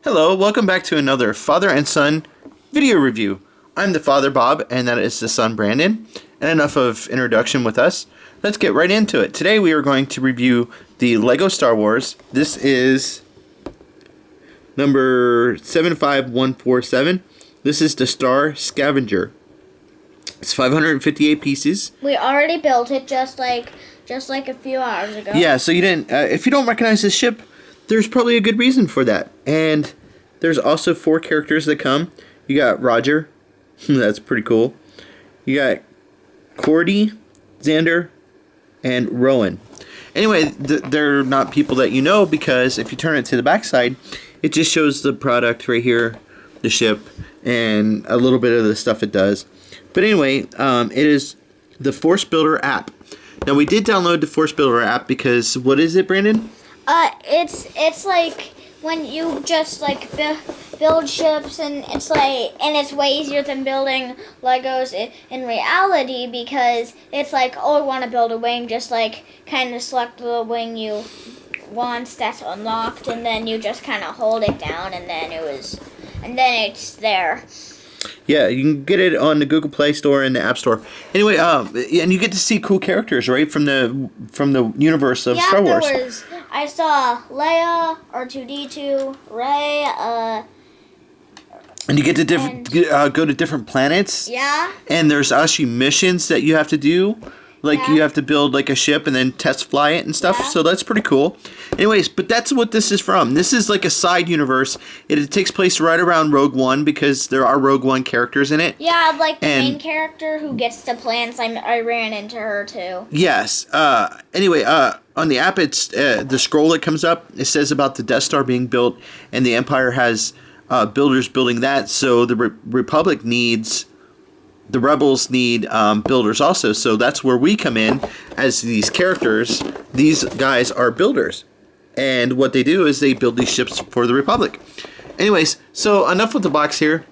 Hello, welcome back to another father and son video review. I'm the father, Bob, and that is the son, Brandon. And enough of introduction with us. Let's get right into it. Today we are going to review the LEGO Star Wars. This is number 75147. This is the StarScavenger. It's 558 pieces. We already built it just like a few hours ago. Yeah, so you didn't. If you don't recognize this ship, there's probably a good reason for that. And there's also 4 characters that come. You got Roger. That's pretty cool. You got Kordi, Zander, and Rowan. Anyway, they're not people that you know because if you turn it to the backside, it just shows the product right here, the ship, and a little bit of the stuff it does. But anyway, it is the Force Builder app. Now, we did download the Force Builder app because, what is it, Brandon? It's like when you just like build ships, and it's way easier than building Legos in reality, because it's like, oh, I want to build a wing, just like kind of select the wing you want that's unlocked, and then you just kind of hold it down, and then it's there. Yeah, you can get it on the Google Play Store and the App Store. Anyway, and you get to see cool characters, right, from the universe of Star Wars. I saw Leia, R2-D2, Rey, and you get to go to different planets. Yeah. And there's actually missions that you have to do. Like, you have to build, like, a ship and then test fly it and stuff. Yeah. So that's pretty cool. Anyways, but that's what this is from. This is, like, a side universe. It takes place right around Rogue One because there are Rogue One characters in it. Yeah, like the main character who gets the plans. I ran into her, too. Yes. Anyway, on the app, it's the scroll that comes up. It says about the Death Star being built, and the Empire has builders building that. So the Republic needs... The Rebels need builders also, so that's where we come in as these characters. These guys are builders, and what they do is they build these ships for the Republic. Anyways, so enough with the box here.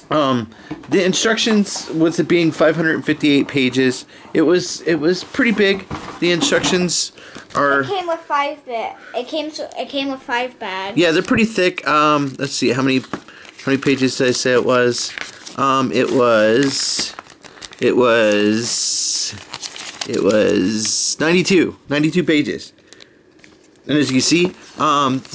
The instructions, with it being 558 pages, it was pretty big. The instructions are... It came with 5 bit. It came with 5 bags. Yeah, they're pretty thick. Let's see, how many pages did I say it was? It was 92 pages. And as you can see,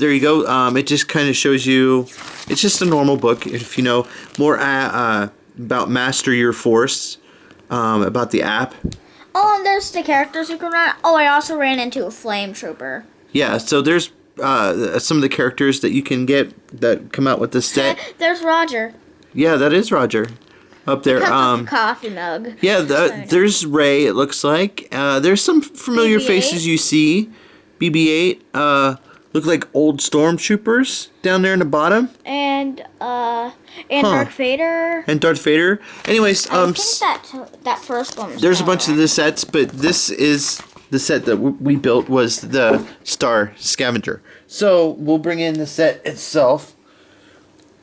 there you go. It just kind of shows you, it's just a normal book. If you know more about Master Your Force, about the app. Oh, and there's the characters you can run. Oh, I also ran into a flame trooper. Yeah, so there's some of the characters that you can get that come out with the set. There's Roger. Yeah, that is Roger up there. Coffee mug. Yeah, there's Rey, it looks like. There's some familiar faces you see. BB-8 look like old stormtroopers down there in the bottom. And Darth Vader. And Darth Vader. Anyways, I think that first one was there's a bunch of the sets, but this is the set that we built, was the StarScavenger. So we'll bring in the set itself.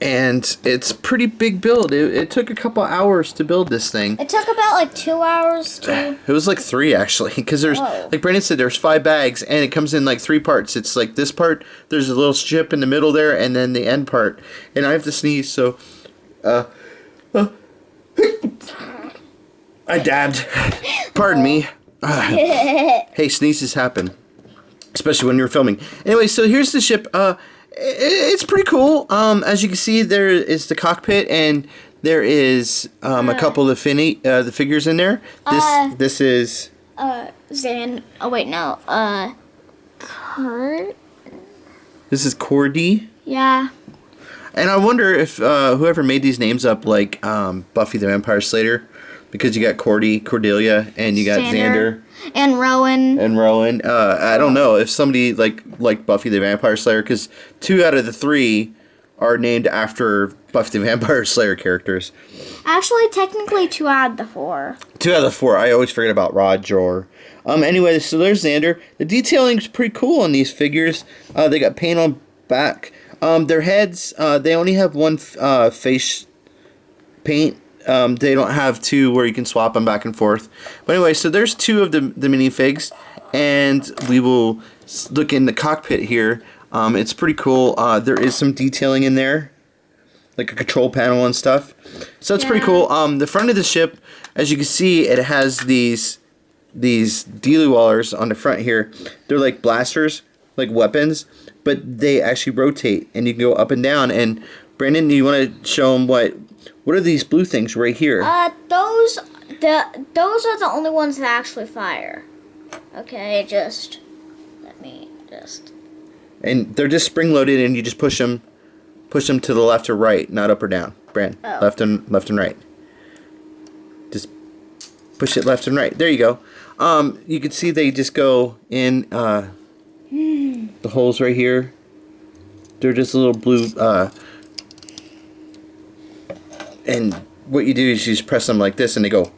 And it's a pretty big build. It took a couple hours to build this thing. It took about like 2 hours to... It was like 3 actually, because there's, like Brandon said, there's 5 bags, and it comes in like 3 parts. It's like this part, there's a little ship in the middle there, and then the end part. And I have to sneeze, so... I dabbed. Pardon me. Hey, sneezes happen. Especially when you're filming. Anyway, so here's the ship. It's pretty cool. As you can see, there is the cockpit, and there is a couple of the figures in there. This is Zan. Oh wait, no. Kurt. This is Kordi. Yeah. And I wonder if whoever made these names up, like Buffy the Vampire Slayer, because you got Cordelia, and you got Zander. And Rowan. I don't know if somebody like Buffy the Vampire Slayer, because 2 out of the 3 are named after Buffy the Vampire Slayer characters. Actually, technically 2 out of the 4. 2 out of the 4. I always forget about Roger. Anyway, so there's Zander. The detailing is pretty cool on these figures. They got paint on back. Their heads, they only have 1 face paint. They don't have 2 where you can swap them back and forth. But anyway, so there's 2 of the minifigs, and we will look in the cockpit here. It's pretty cool. There is some detailing in there, like a control panel and stuff. So that's pretty cool. The front of the ship, as you can see, it has these dealy-wallers on the front here. They're like blasters, like weapons, but they actually rotate, and you can go up and down. And Brandon, do you want to show them what are these blue things right here? Those are the only ones that actually fire. Okay, let me just. And they're just spring-loaded, and you just push them to the left or right, not up or down. Brand, left and right. Just push it left and right. There you go. You can see they just go in the holes right here. They're just a little blue. And what you do is you just press them like this, and they go.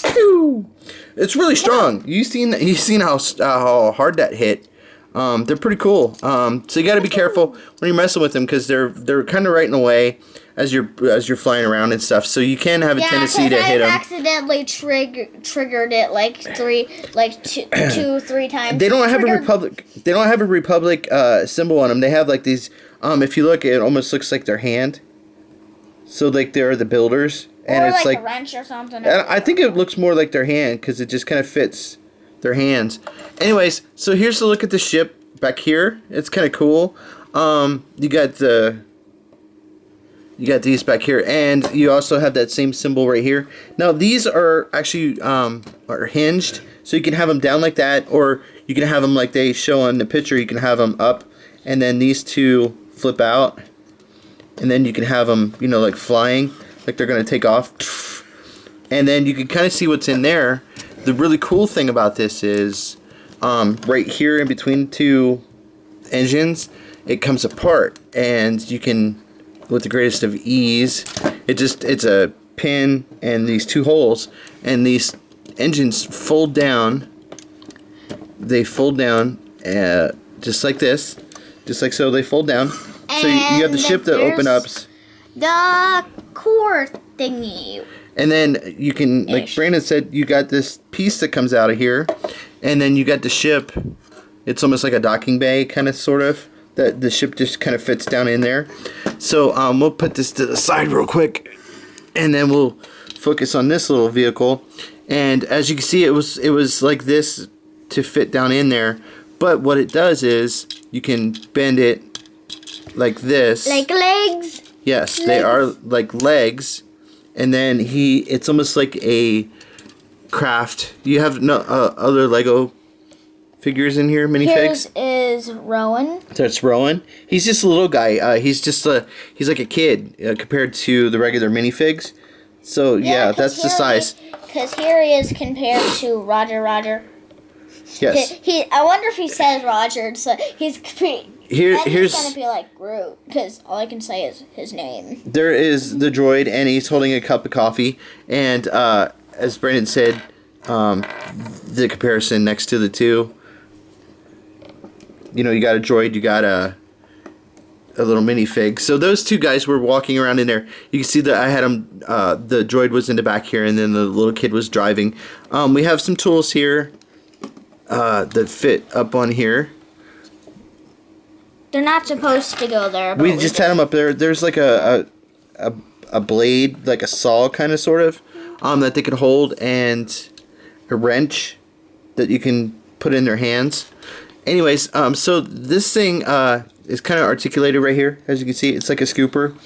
Pew! It's really strong. You've seen how hard that hit. They're pretty cool. So you got to be careful when you're messing with them, because they're kind of right in the way as you're flying around and stuff. So you can have a tendency to hit them. Yeah, accidentally triggered it like two, three times. They don't have a republic. They don't have a republic symbol on them. They have like these. If you look, it almost looks like their hand. So like they're the builders, and or it's like a wrench or something. I think it looks more like their hand, because it just kind of fits their hands. Anyways, so here's a look at the ship back here. It's kind of cool. You got these back here, and you also have that same symbol right here. Now these are actually are hinged, so you can have them down like that, or you can have them like they show on the picture. You can have them up, and then these two flip out, and then you can have them, like flying, like they're gonna take off, and then you can kind of see what's in there. The really cool thing about this is right here in between two engines, it comes apart, and you can, with the greatest of ease, it's a pin and these two holes, and these engines fold down. They fold down just like this, just like so. They fold down. So you have the ship that open up. The core thingy. And then you can, like Brandon said, you got this piece that comes out of here, and then you got the ship. It's almost like a docking bay, kind of, sort of. That the ship just kind of fits down in there. So we'll put this to the side real quick, and then we'll focus on this little vehicle. And as you can see, it was like this to fit down in there. But what it does is you can bend it like this. Like legs. Yes, they are like legs. And then it's almost like a craft. You have no other Lego figures in here, minifigs? Here's is Rowan. That's Rowan. He's just a little guy. He's like a kid compared to the regular minifigs. So yeah, that's the size. Because here he is compared to Roger. Yes. I wonder if he says Roger. So he's here's gonna be like Groot, because all I can say is his name. There is the droid, and he's holding a cup of coffee. And as Brandon said, the comparison next to the two. You got a droid, you got a little minifig. So those two guys were walking around in there. You can see that I had them. The droid was in the back here, and then the little kid was driving. We have some tools here that fit up on here. They're not supposed to go there. But we just had them up there. There's like a blade, like a saw, kind of, sort of, that they could hold, and a wrench that you can put in their hands. Anyways, so this thing is kind of articulated right here, as you can see. It's like a scooper.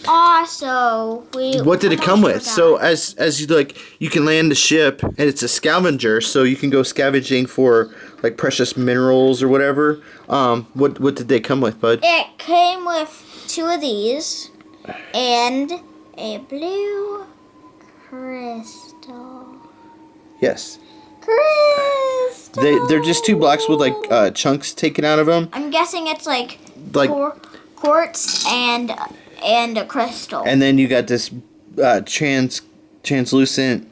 So what did it come with? So as you you can land the ship, and it's a scavenger, so you can go scavenging for like precious minerals or whatever. What did they come with, bud? It came with two of these and a blue crystal. Yes. Crystal. They're just two blocks with like chunks taken out of them. I'm guessing it's like quartz and a crystal. And then you got this translucent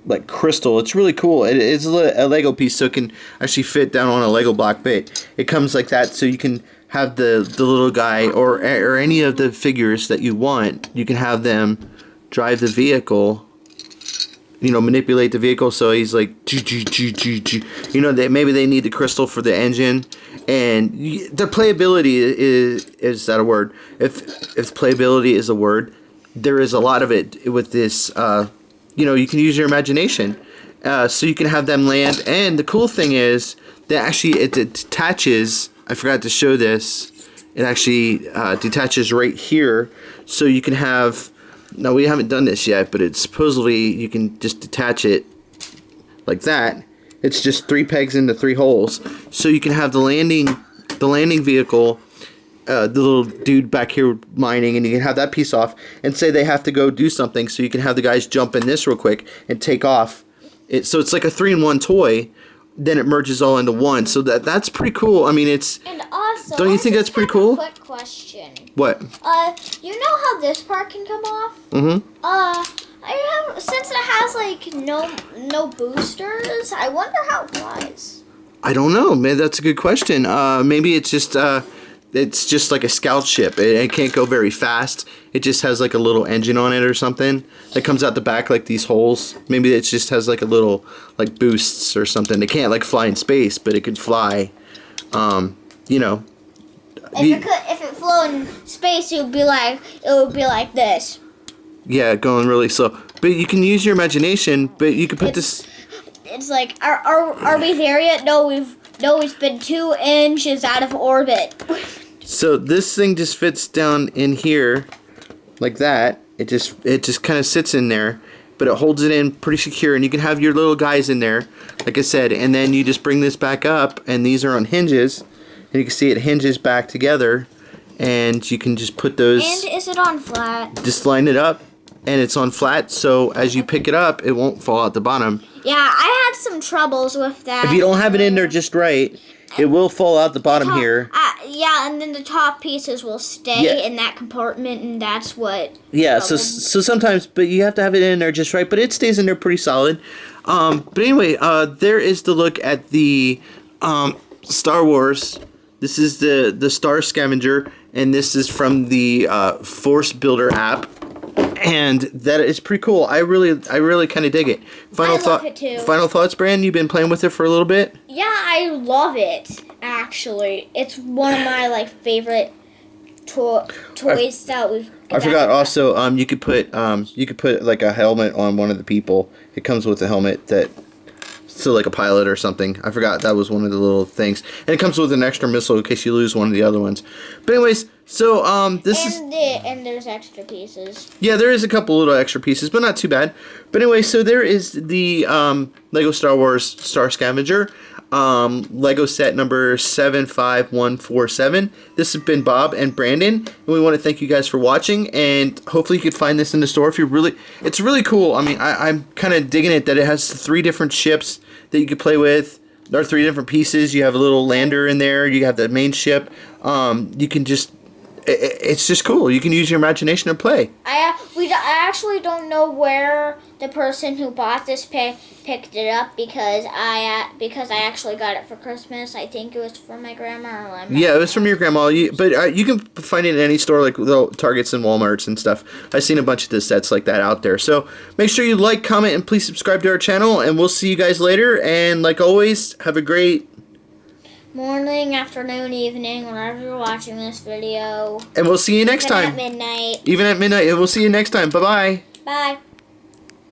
like crystal. It's really cool. It's a Lego piece, so it can actually fit down on a Lego block bit. It comes like that, so you can have the little guy or any of the figures that you want. You can have them drive the vehicle manipulate the vehicle. So he's like, maybe they need the crystal for the engine, and the playability is that a word? If playability is a word, there is a lot of it with this. You can use your imagination, so you can have them land. And the cool thing is that actually it detaches. I forgot to show this. It actually detaches right here, so you can have. Now, we haven't done this yet, but it's supposedly you can just detach it like that. It's just 3 pegs into 3 holes, so you can have the landing vehicle, the little dude back here mining, and you can have that piece off, and say they have to go do something, so you can have the guys jump in this real quick and take off. So it's like a 3-in-1 toy. Then it merges all into one, so that's pretty cool. I mean, it's. And also, don't you think that's pretty cool? Quick question. What? You know how this part can come off? Since it has like no boosters, I wonder how it flies. I don't know, man. That's a good question. Maybe it's just like a scout ship. It can't go very fast. It just has like a little engine on it or something that comes out the back like these holes. Maybe it just has like a little like boosts or something. It can't like fly in space, but it could fly. If it flew in space, it would be like this. Yeah, going really slow. But you can use your imagination. But you can put this. It's like, are we there yet? No, we've been 2 inches out of orbit. So this thing just fits down in here, like that. It just kind of sits in there, but it holds it in pretty secure, and you can have your little guys in there, like I said, and then you just bring this back up, and these are on hinges, and you can see it hinges back together, and you can just put those. And is it on flat? Just line it up, and it's on flat, so as you pick it up, it won't fall out the bottom. Yeah, I had some troubles with that. If you don't have it in there just right, it will fall out the bottom here. Yeah, and then the top pieces will stay in that compartment, and that's what. Yeah, so sometimes, but you have to have it in there just right, but it stays in there pretty solid. But anyway, there is the look at the Star Wars. This is the StarScavenger, and this is from the Force Builder app. And that is pretty cool. I really kind of dig it. I love it too. Final thoughts, Brand? You've been playing with it for a little bit? Yeah, I love it. Actually, it's one of my favorite toys that we've. I forgot. Also, you could put like a helmet on one of the people. It comes with a helmet that. So like a pilot or something. I forgot that was one of the little things. And it comes with an extra missile in case you lose one of the other ones. But anyways, so and there's extra pieces. Yeah, there is a couple little extra pieces, but not too bad. But anyway, so there is the Lego Star Wars StarScavenger. Lego set number 75147. This has been Bob and Brandon, and we want to thank you guys for watching, and hopefully you could find this in the store if it's really cool. I mean, I'm kind of digging it that it has 3 different ships that you could play with. There are 3 different pieces. You have a little lander in there. You have the main ship. You can just it's just cool. You can use your imagination and play. I actually don't know where the person who bought this picked it up because I actually got it for Christmas. I think it was from my grandma. Yeah, it was from your grandma. But you can find it in any store like the Targets and Walmarts and stuff. I've seen a bunch of the sets like that out there. So make sure you like, comment, and please subscribe to our channel. And we'll see you guys later. And like always, have a great morning, afternoon, evening, whenever you're watching this video. And we'll see you next time. Even at midnight. Even at midnight. And we'll see you next time. Bye-bye. Bye.